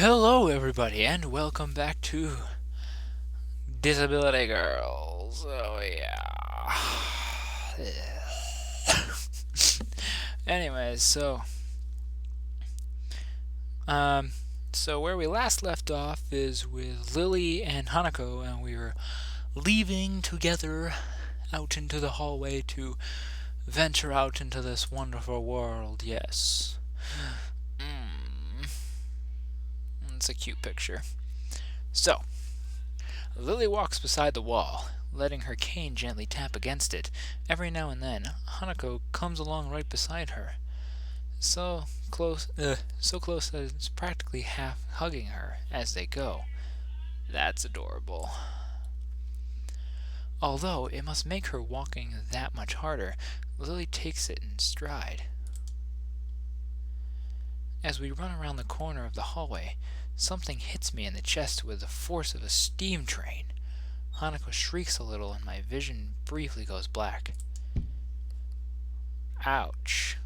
Hello, everybody, and welcome back to Disability Girls. Oh, yeah. Anyways, um, so where we last left off is with Lily and Hanako, and we were leaving together out into the hallway to venture out into this wonderful world. Yes. Mm, it's a cute picture. So, Lily walks beside the wall, letting her cane gently tap against it. Every now and then, Hanako comes along right beside her, so close that it's practically half hugging her as they go. That's adorable. Although it must make her walking that much harder, Lily takes it in stride. As we run around the corner of the hallway, something hits me in the chest with the force of a steam train. Hanako shrieks a little and my vision briefly goes black. Ouch.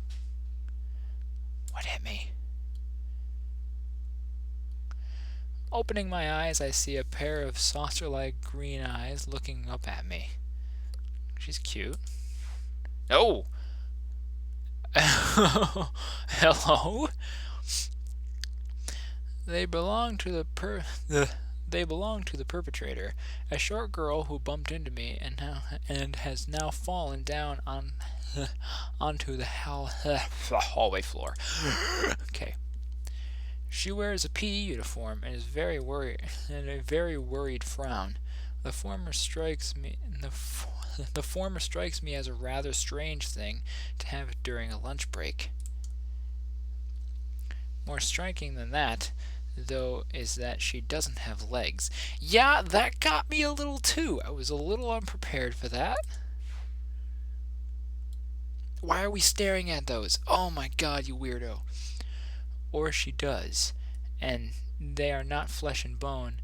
What hit me? Opening my eyes, I see a pair of saucer-like green eyes looking up at me. She's cute. Oh! Hello? They belong to the perpetrator, a short girl who bumped into me and has now fallen down onto the hallway floor. Okay. She wears a PE uniform and is very worried and a very worried frown. The former strikes me as a rather strange thing to have during a lunch break. More striking than that, though, is that she doesn't have legs. Yeah, that got me a little too. I was a little unprepared for that. Why are we staring at those? Oh my god, you weirdo. Or she does, and they are not flesh and bone.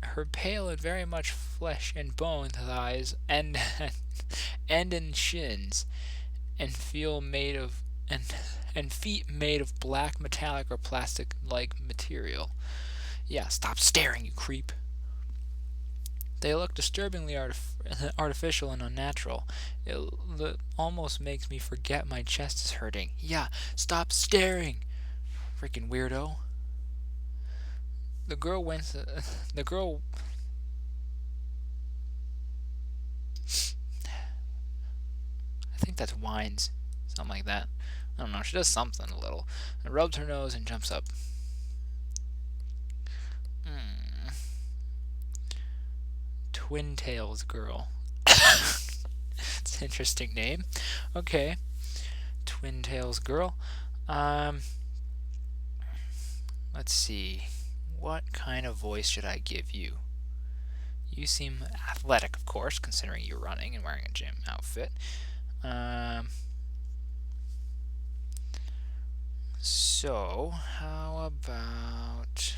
Her pale and very much flesh and bone thighs and in shins, and feet made of black metallic or plastic-like material. Yeah, stop staring, you creep. They look disturbingly artificial and unnatural. It almost makes me forget my chest is hurting. Yeah, stop staring, freaking weirdo. The girl I think that's whines, something like that. I don't know, she does something a little. And rubs her nose and jumps up. Twin Tails Girl. It's an interesting name. Okay. Twin Tails Girl. Let's see. What kind of voice should I give you? You seem athletic, of course, considering you're running and wearing a gym outfit. So, how about...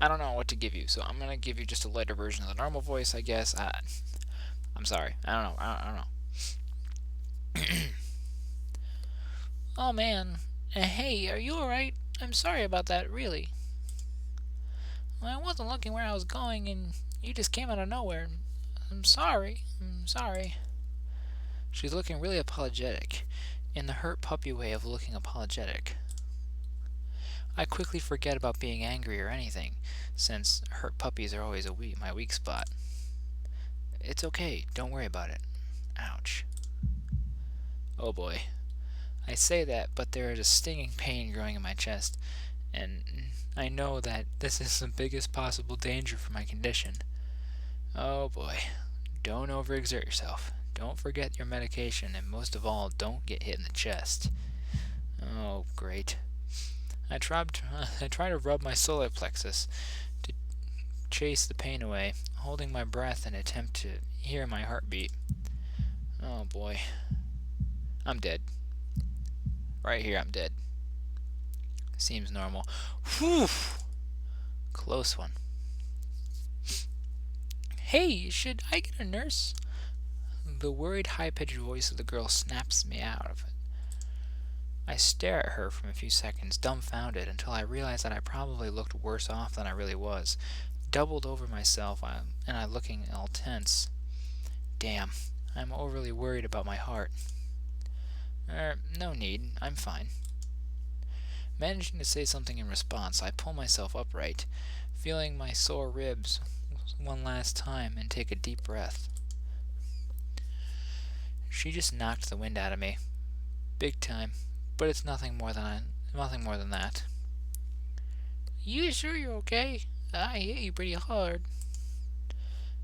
I don't know what to give you, so I'm gonna give you just a lighter version of the normal voice, I guess. I'm sorry. I don't know. I don't know. Oh man. Hey, are you alright? I'm sorry about that, really. Well, I wasn't looking where I was going, and you just came out of nowhere. I'm sorry. I'm sorry. She's looking really apologetic, in the hurt puppy way of looking apologetic. I quickly forget about being angry or anything, since hurt puppies are always my weak spot. It's okay, don't worry about it. Ouch. Oh boy. I say that, but there is a stinging pain growing in my chest, and I know that this is the biggest possible danger for my condition. Oh boy. Don't overexert yourself. Don't forget your medication, and most of all, don't get hit in the chest. Oh, great. I try to rub my solar plexus to chase the pain away, holding my breath in an attempt to hear my heartbeat. Oh boy. I'm dead. Right here, I'm dead. Seems normal. Whew! Close one. Hey, should I get a nurse? The worried, high-pitched voice of the girl snaps me out of it. I stare at her for a few seconds, dumbfounded, until I realize that I probably looked worse off than I really was. Doubled over myself, and I looking all tense. Damn, I'm overly worried about my heart. No need, I'm fine. Managing to say something in response, I pull myself upright, feeling my sore ribs one last time, and take a deep breath. She just knocked the wind out of me. Big time. But it's nothing more than that. You sure you're okay? I hit you pretty hard.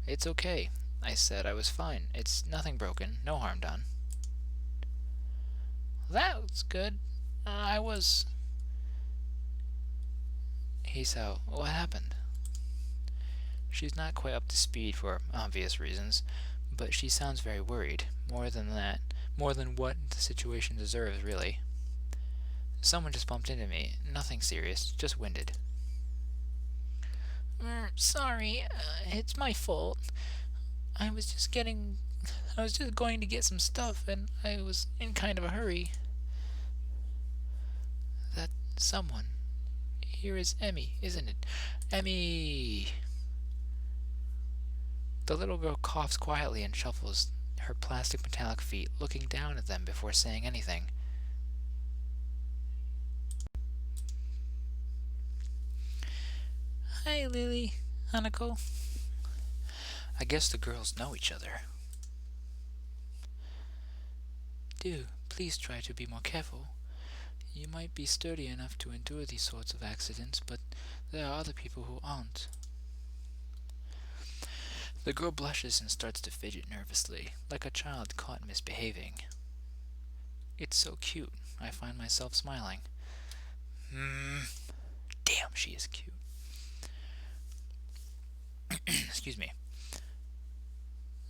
It's okay, I said. I was fine. It's nothing broken. No harm done. That's good. I was... He's out. What happened? She's not quite up to speed for obvious reasons, but she sounds very worried. More than that. More than what the situation deserves, really. Someone just bumped into me. Nothing serious. Just winded. Sorry. It's my fault. I was just going to get some stuff, and I was in kind of a hurry. That someone. Here is Emmy, isn't it? Emmy! The little girl coughs quietly and shuffles her plastic metallic feet, looking down at them before saying anything. Hi, Lily. Hanako. I guess the girls know each other. Do, please try to be more careful. You might be sturdy enough to endure these sorts of accidents, but there are other people who aren't. The girl blushes and starts to fidget nervously, like a child caught misbehaving. It's so cute, I find myself smiling. Damn, she is cute. Excuse me.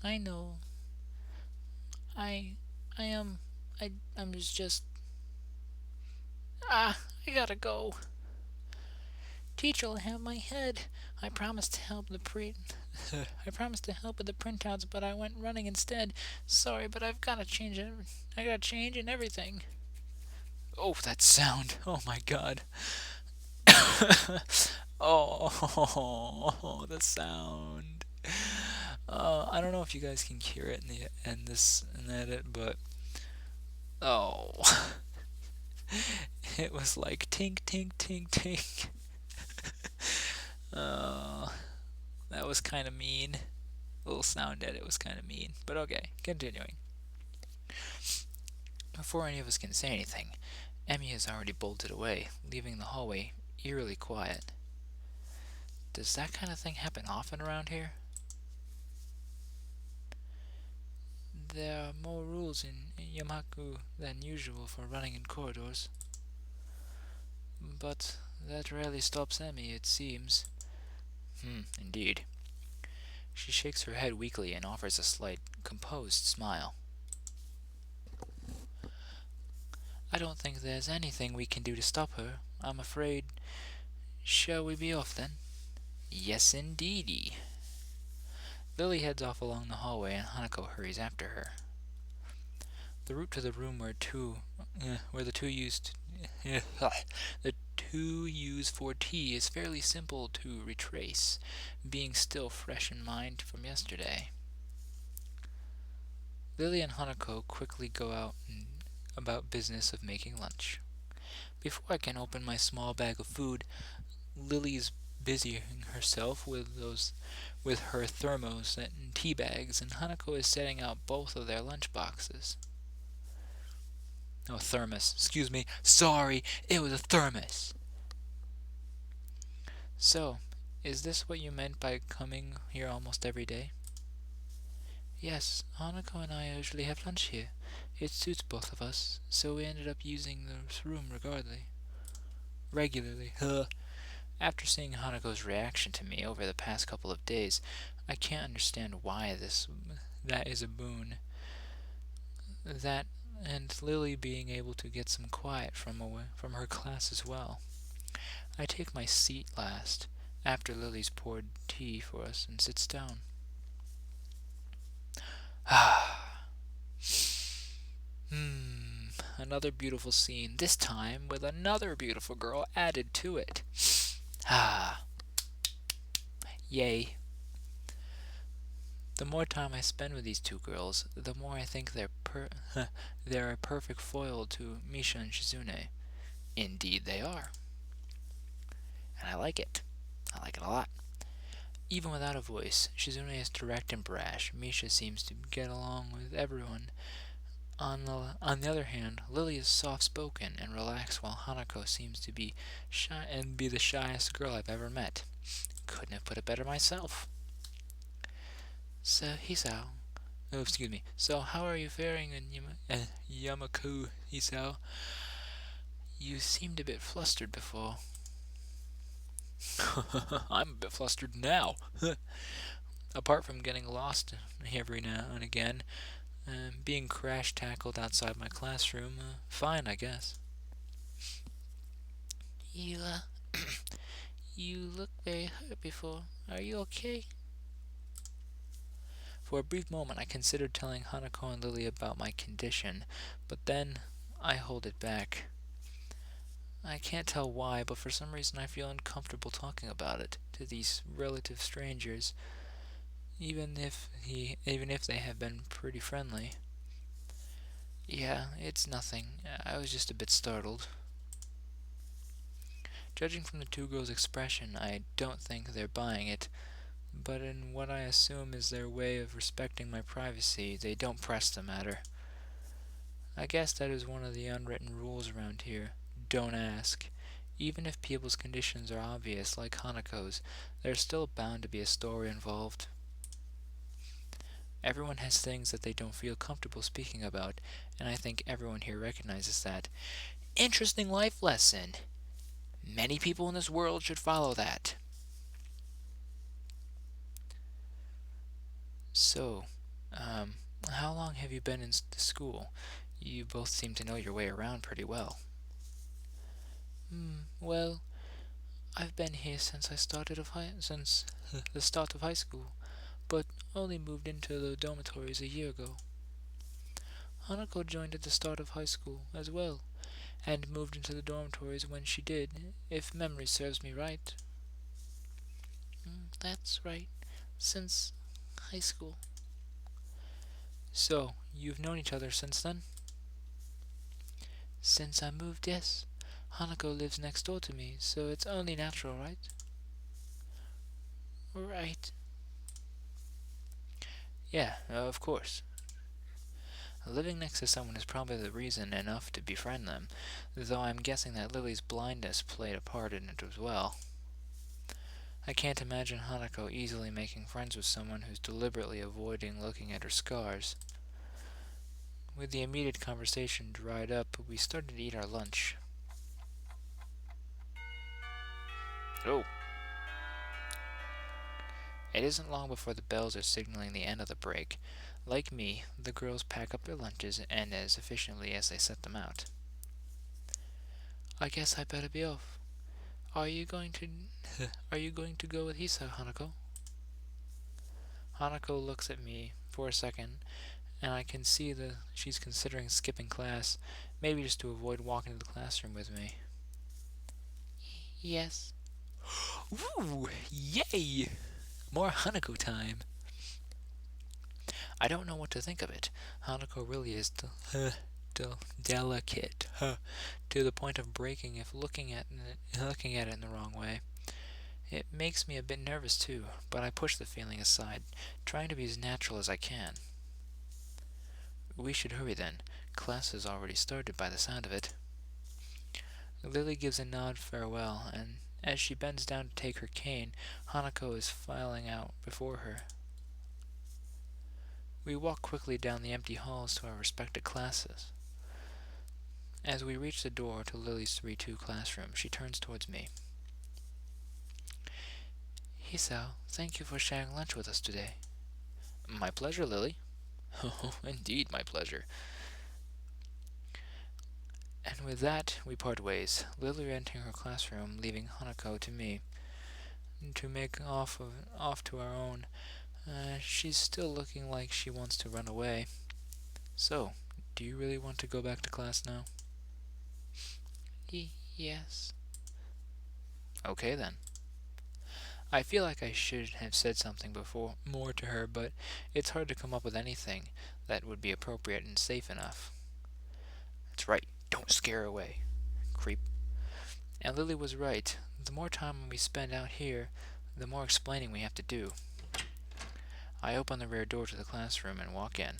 I know. I'm just... I gotta go. Teacher will have my head. I promised to help with the printouts, but I went running instead. Sorry, but I've gotta change it. I gotta change and everything. Oh, that sound. Oh my god. Oh, the sound. I don't know if you guys can hear it in the edit, but oh, it was like tink tink tink tink. That was kind of mean. Little sound edit was kind of mean, but okay. Continuing. Before any of us can say anything, Emmy has already bolted away, leaving the hallway eerily quiet. Does that kind of thing happen often around here? There are more rules in Yamaku than usual for running in corridors. But that rarely stops Emmy, it seems. Indeed. She shakes her head weakly and offers a slight, composed smile. I don't think there's anything we can do to stop her, I'm afraid. Shall we be off then? Yes, indeedy. Lily heads off along the hallway and Hanako hurries after her. The route to the room where the two use for tea is fairly simple to retrace, being still fresh in mind from yesterday. Lily and Hanako quickly go out about business of making lunch. Before I can open my small bag of food, Lily's busying herself with her thermos and tea bags, and Hanako is setting out both of their lunch boxes. Oh, thermos. Excuse me. Sorry, it was a thermos. So, is this what you meant by coming here almost every day? Yes, Hanako and I usually have lunch here. It suits both of us, so we ended up using this room regularly. After seeing Hanako's reaction to me over the past couple of days, I can't understand why that is a boon. That and Lily being able to get some quiet from her class as well. I take my seat last, after Lily's poured tea for us, and sits down. another beautiful scene, this time with another beautiful girl added to it. Ah, yay. The more time I spend with these two girls, the more I think they're a perfect foil to Misha and Shizune. Indeed they are. And I like it. I like it a lot. Even without a voice, Shizune is direct and brash. Misha seems to get along with everyone. On the other hand, Lily is soft-spoken and relaxed, while Hanako seems to be shy and be the shyest girl I've ever met. Couldn't have put it better myself. So, Hisao. Oh, excuse me. So, how are you faring in Yamaku, Hisao? You seemed a bit flustered before. I'm a bit flustered now. Apart from getting lost every now and again, being crash-tackled outside my classroom, fine, I guess. You, you look very hurt before. Are you okay? For a brief moment I considered telling Hanako and Lily about my condition, but then I hold it back. I can't tell why, but for some reason I feel uncomfortable talking about it to these relative strangers, even if they have been pretty friendly. Yeah, it's nothing. I was just a bit startled. Judging from the two girls' expression, I don't think they're buying it, but in what I assume is their way of respecting my privacy, they don't press the matter. I guess that is one of the unwritten rules around here. Don't ask. Even if people's conditions are obvious, like Hanako's, there's still bound to be a story involved. Everyone has things that they don't feel comfortable speaking about, and I think everyone here recognizes that. Interesting life lesson. Many people in this world should follow that. So, how long have you been in the school? You both seem to know your way around pretty well. Well, I've been here since the start of high school, but only moved into the dormitories a year ago. Hanako joined at the start of high school as well, and moved into the dormitories when she did, if memory serves me right. That's right, since high school. So, you've known each other since then? Since I moved, yes. Hanako lives next door to me, so it's only natural, right? Right. Yeah, of course. Living next to someone is probably the reason enough to befriend them, though I'm guessing that Lily's blindness played a part in it as well. I can't imagine Hanako easily making friends with someone who's deliberately avoiding looking at her scars. With the immediate conversation dried up, we started to eat our lunch. Oh. It isn't long before the bells are signaling the end of the break. Like me, the girls pack up their lunches and as efficiently as they set them out. I guess I better be off. Are you going to are you going to go with Hisa, Hanako? Hanako looks at me for a second, and I can see that she's considering skipping class, maybe just to avoid walking to the classroom with me. Yes. Woo! Yay! More Hanako time. I don't know what to think of it. Hanako really is delicate to the point of breaking if looking at it in the wrong way. It makes me a bit nervous too, but I push the feeling aside, trying to be as natural as I can. We should hurry then. Class has already started by the sound of it. Lily gives a nod farewell, and as she bends down to take her cane, Hanako is filing out before her. We walk quickly down the empty halls to our respective classes. As we reach the door to Lily's 3-2 classroom, she turns towards me. Hisao, thank you for sharing lunch with us today. My pleasure, Lily. Oh, indeed, my pleasure. And with that, we part ways, Lily entering her classroom, leaving Hanako to me, to make off to our own. She's still looking like she wants to run away. So, do you really want to go back to class now? Yes. Okay then. I feel like I should have said something before more to her, but it's hard to come up with anything that would be appropriate and safe enough. That's right, don't scare her away, creep. And Lily was right. The more time we spend out here, the more explaining we have to do. I open the rear door to the classroom and walk in.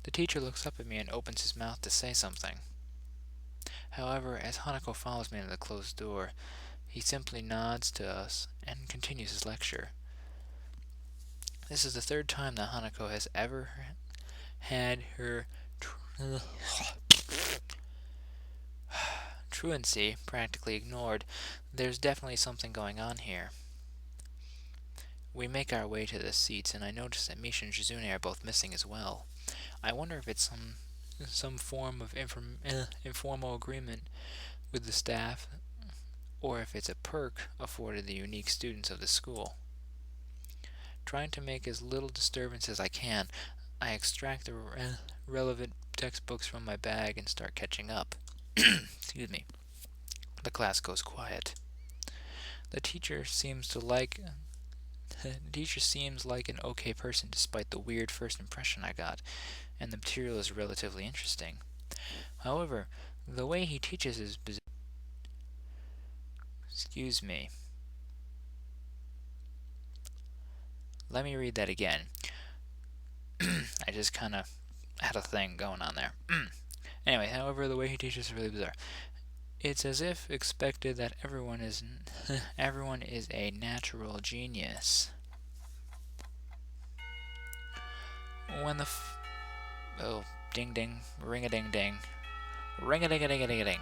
The teacher looks up at me and opens his mouth to say something. However, as Hanako follows me to the closed door, he simply nods to us and continues his lecture. This is the third time that Hanako has ever had her truancy practically ignored. There's definitely something going on here. We make our way to the seats, and I notice that Misha and Shizune are both missing as well. I wonder if it's some form of informal agreement with the staff, or if it's a perk afforded the unique students of the school. Trying to make as little disturbance as I can, I extract the relevant textbooks from my bag and start catching up. Excuse me. The class goes quiet. The teacher seems like an okay person despite the weird first impression I got, and the material is relatively interesting. However, the way he teaches is bizarre. Excuse me. Let me read that again. I just kind of had a thing going on there. Anyway, however, the way he teaches is really bizarre. It's as if expected that everyone is a natural genius. When oh, ding ding, ring a ding ding, ring a ding a ding a ding a ding,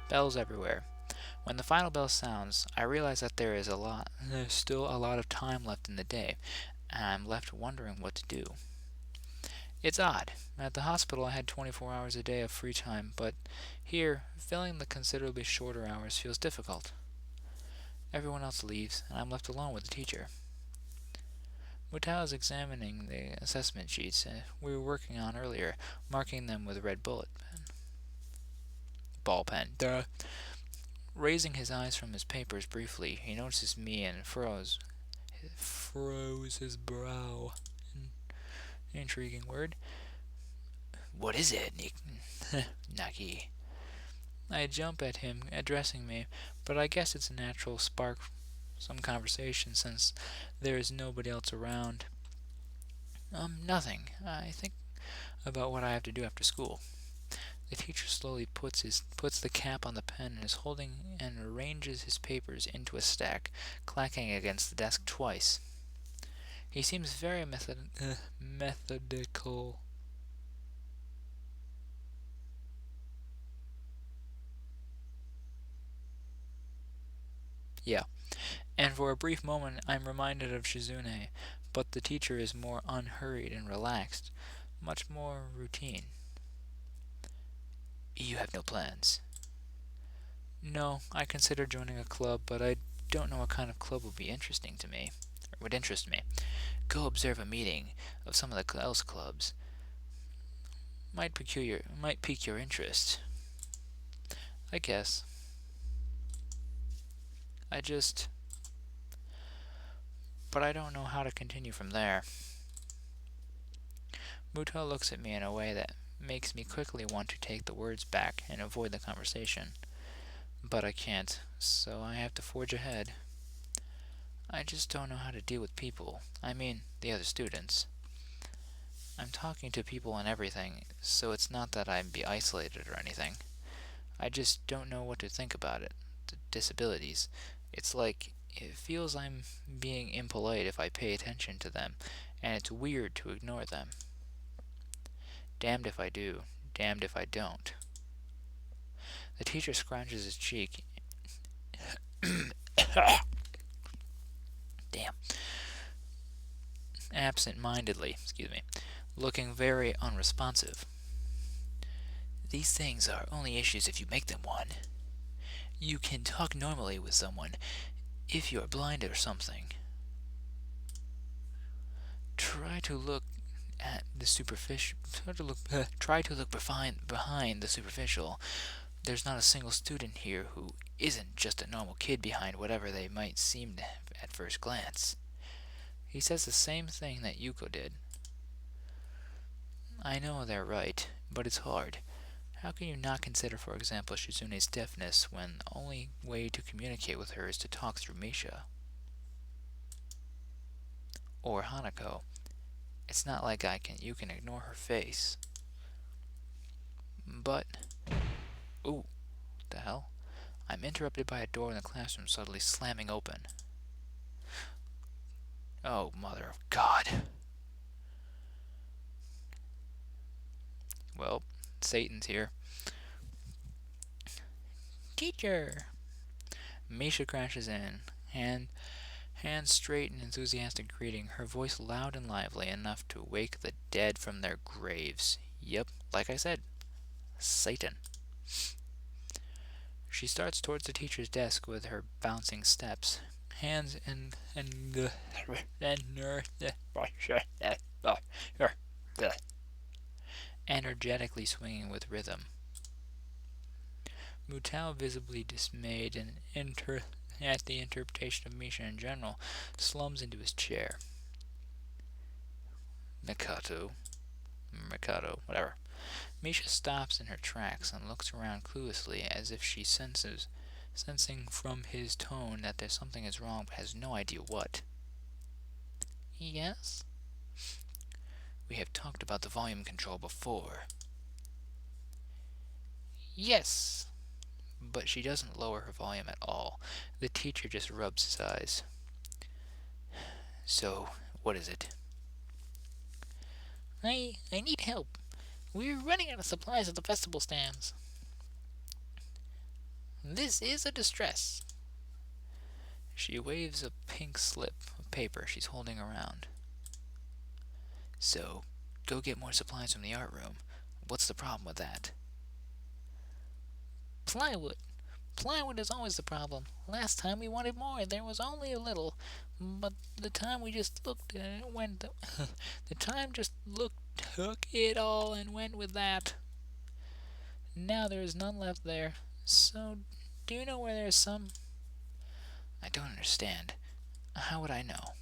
bells everywhere. When the final bell sounds, I realize that there's still a lot of time left in the day, and I'm left wondering what to do. It's odd. At the hospital I had 24 hours a day of free time, but here, filling the considerably shorter hours feels difficult. Everyone else leaves, and I'm left alone with the teacher. Mutao is examining the assessment sheets we were working on earlier, marking them with a red ball pen. Duh. Raising his eyes from his papers briefly, he notices me and froze his brow. Intriguing word. What is it, Naki? I jump at him, addressing me, but I guess it's a natural spark some conversation since there is nobody else around. Nothing. I think about what I have to do after school. The teacher slowly puts the cap on the pen and is holding and arranges his papers into a stack, clacking against the desk twice. He seems very methodical. Yeah. And for a brief moment I'm reminded of Shizune, but the teacher is more unhurried and relaxed, much more routine. You have no plans? No, I consider joining a club, but I don't know what kind of club would interest me. Go observe a meeting of some of the else clubs. Might pique your interest. I guess. But I don't know how to continue from there. Muto looks at me in a way that makes me quickly want to take the words back and avoid the conversation. But I can't, so I have to forge ahead. I just don't know how to deal with people. I mean, the other students. I'm talking to people and everything, so it's not that I'd be isolated or anything. I just don't know what to think about it. The disabilities. It's like, it feels I'm being impolite if I pay attention to them, and it's weird to ignore them. Damned if I do, damned if I don't. The teacher scratches his cheek. Damn. Absent-mindedly, looking very unresponsive. These things are only issues if you make them one. You can talk normally with someone if you're blind or something. Try to look at the superficial. Try to look behind the superficial. There's not a single student here who isn't just a normal kid behind whatever they might seem at first glance. He says the same thing that Yuko did. I know they're right, but it's hard. How can you not consider, for example, Shizune's deafness when the only way to communicate with her is to talk through Misha? Or Hanako. It's not like you can ignore her face. But, ooh, what the hell? I'm interrupted by a door in the classroom suddenly slamming open. Oh, mother of God. Well, Satan's here. Teacher! Misha crashes in, hands straight in enthusiastic greeting, her voice loud and lively enough to wake the dead from their graves. Yep, like I said, Satan. She starts towards the teacher's desk with her bouncing steps, hands energetically swinging with rhythm. Mutao, visibly dismayed at the interpretation of Misha in general, slumps into his chair. Mikado, whatever. Misha stops in her tracks and looks around cluelessly as if she sensing from his tone that there's something is wrong but has no idea what. Yes? We have talked about the volume control before. Yes! But she doesn't lower her volume at all. The teacher just rubs his eyes. So, what is it? I need help. We're running out of supplies at the festival stands. This is a distress. She waves a pink slip of paper she's holding around. So, go get more supplies from the art room. What's the problem with that? Plywood. Plywood is always the problem. Last time we wanted more, there was only a little. But the time we just looked at it went... the time just took it all and went with that. Now there is none left there. So, do you know where there is some? I don't understand. How would I know?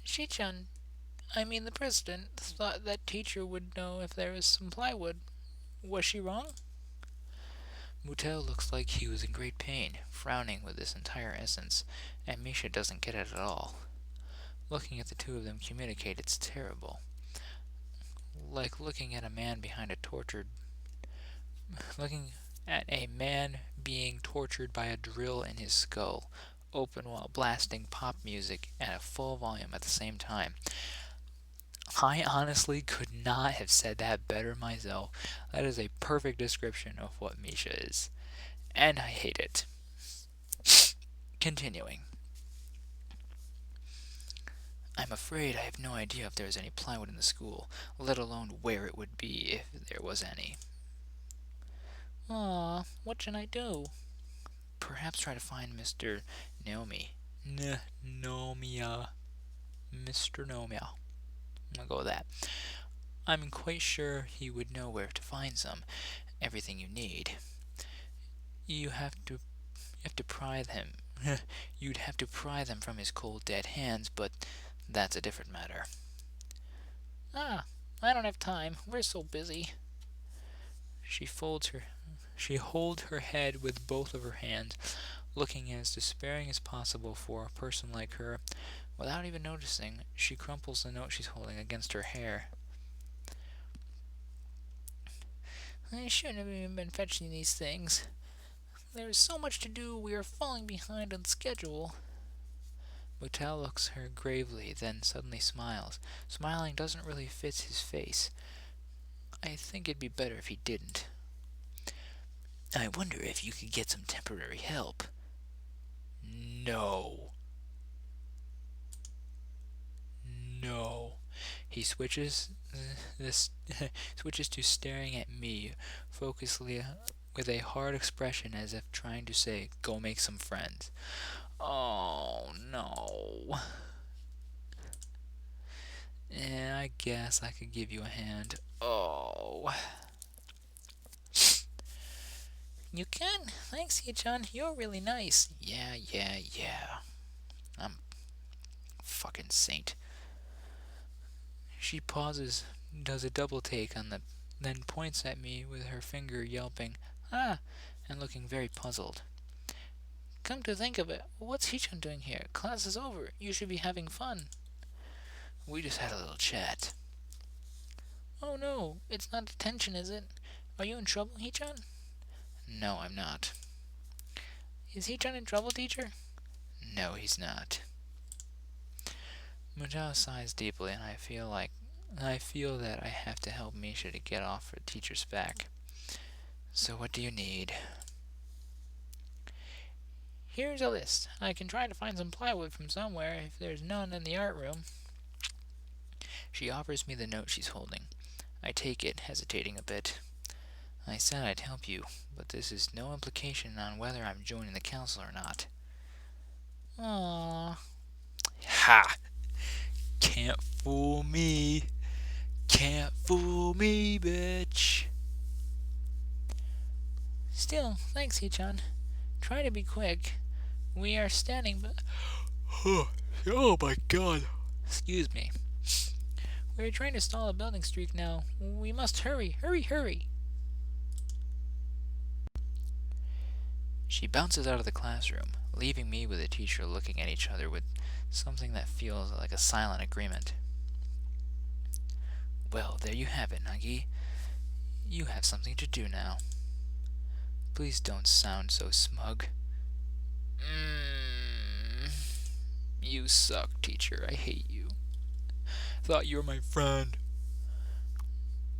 Shichun, the president, thought that teacher would know if there was some plywood. Was she wrong? Mutao looks like he was in great pain, frowning with this entire essence, and Misha doesn't get it at all. Looking at the two of them communicate, it's terrible. Like looking at a man being tortured by a drill in his skull, open while blasting pop music at a full volume at the same time. I honestly could not have said that better myself. That is a perfect description of what Misha is. And I hate it. Continuing. I'm afraid I have no idea if there is any plywood in the school, let alone where it would be if there was any. Aw, what should I do? Perhaps try to find Mr. Naomi. Nomia. Mr. Nomia. I'm gonna go with that. I'm quite sure he would know where to find some. Everything you need. You have to pry them. You'd have to pry them from his cold, dead hands, but that's a different matter. I don't have time. We're so busy. She holds her head with both of her hands, looking as despairing as possible for a person like her. Without even noticing, she crumples the note she's holding against her hair. I shouldn't have even been fetching these things. There is so much to do, we are falling behind on schedule. Mutao looks at her gravely, then suddenly smiles. Smiling doesn't really fit his face. I think it'd be better if he didn't. I wonder if you could get some temporary help. No. He switches to staring at me, focusedly with a hard expression as if trying to say, go make some friends. Oh, no. I guess I could give you a hand. Oh. You can? Thanks, Hee-chan. You're really nice. Yeah. I'm a fucking saint. She pauses, does a double take on the, then points at me with her finger, yelping, "Ah!" and looking very puzzled. Come to think of it, what's Hee-chan doing here? Class is over. You should be having fun. We just had a little chat. Oh no, it's not detention, is it? Are you in trouble, Hee-chan? No, I'm not. Is Hee-chan in trouble, teacher? No, he's not. Mujao sighs deeply, and I feel that I have to help Misha to get off her teacher's back. So what do you need? Here's a list. I can try to find some plywood from somewhere if there's none in the art room. She offers me the note she's holding. I take it, hesitating a bit. I said I'd help you, but this is no implication on whether I'm joining the council or not. Aww. Ha! Can't fool me. Can't fool me, bitch. Still, thanks, Hee-chan. Try to be quick. We are standing by... Oh my god. Excuse me. We're trying to stall a building streak now. We must hurry, hurry. She bounces out of the classroom, leaving me with the teacher looking at each other with something that feels like a silent agreement. Well, there you have it, Nagi. You have something to do now. Please don't sound so smug. You suck, teacher. I hate you. Thought you were my friend.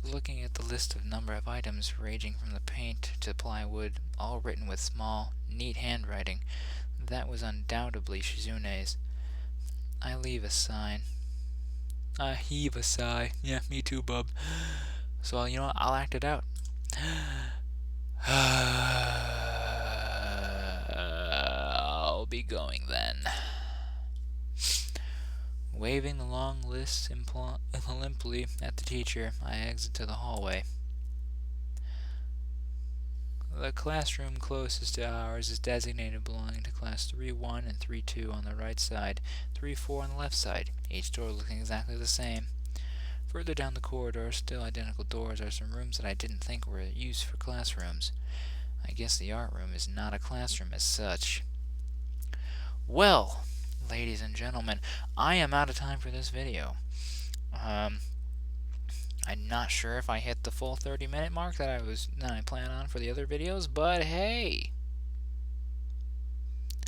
Looking at the list of number of items ranging from the paint to plywood, all written with small, neat handwriting, that was undoubtedly Shizune's. I leave a sigh. I heave a sigh. Yeah, me too, bub. So, you know what? I'll act it out. I'll be going then. Waving the long list limply at the teacher, I exit to the hallway. The classroom closest to ours is designated belonging to class 3-1 and 3-2 on the right side, 3-4 on the left side, each door looking exactly the same. Further down the corridor, still identical doors, are some rooms that I didn't think were used for classrooms. I guess the art room is not a classroom as such. Well, ladies and gentlemen, I am out of time for this video. I'm not sure if I hit the full 30-minute mark that I plan on for the other videos, but hey,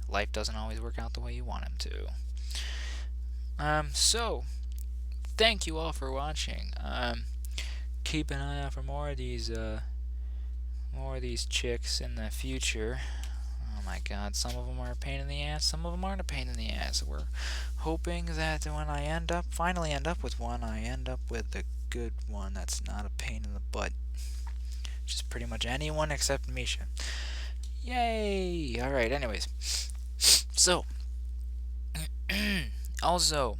life doesn't always work out the way you want them to. So thank you all for watching. Keep an eye out for more of these chicks in the future. Oh my god, some of them are a pain in the ass, some of them aren't a pain in the ass. We're hoping that when I finally end up with one, I end up with a good one that's not a pain in the butt. Just pretty much anyone except Misha. Yay! Alright, anyways. So, also,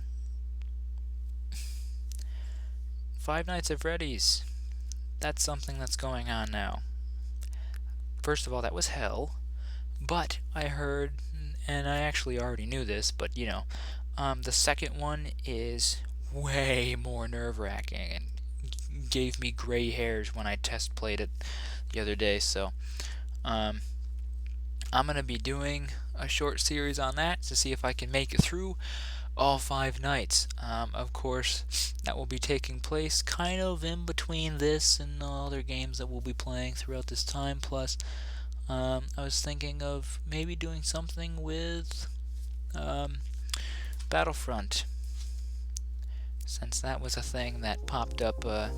Five Nights at Freddy's. That's something that's going on now. First of all, that was hell. But I heard, and I actually already knew this, but you know, the second one is way more nerve-wracking and gave me gray hairs when I test played it the other day. So I'm gonna be doing a short series on that to see if I can make it through all 5 nights. Of course, that will be taking place kind of in between this and the other games that we'll be playing throughout this time. Plus, I was thinking of maybe doing something with Battlefront, since that was a thing that popped up a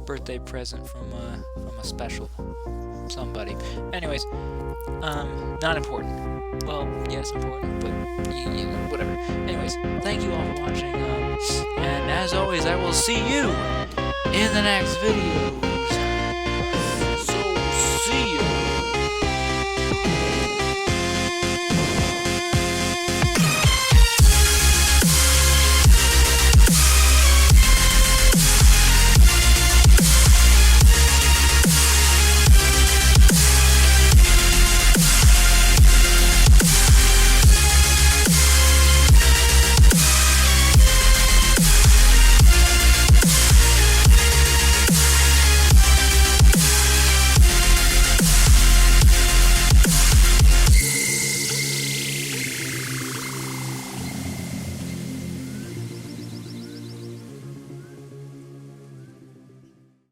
birthday present from a special somebody. Anyways, not important. Well, yes, important, but whatever. Anyways, thank you all for watching, and as always, I will see you in the next video.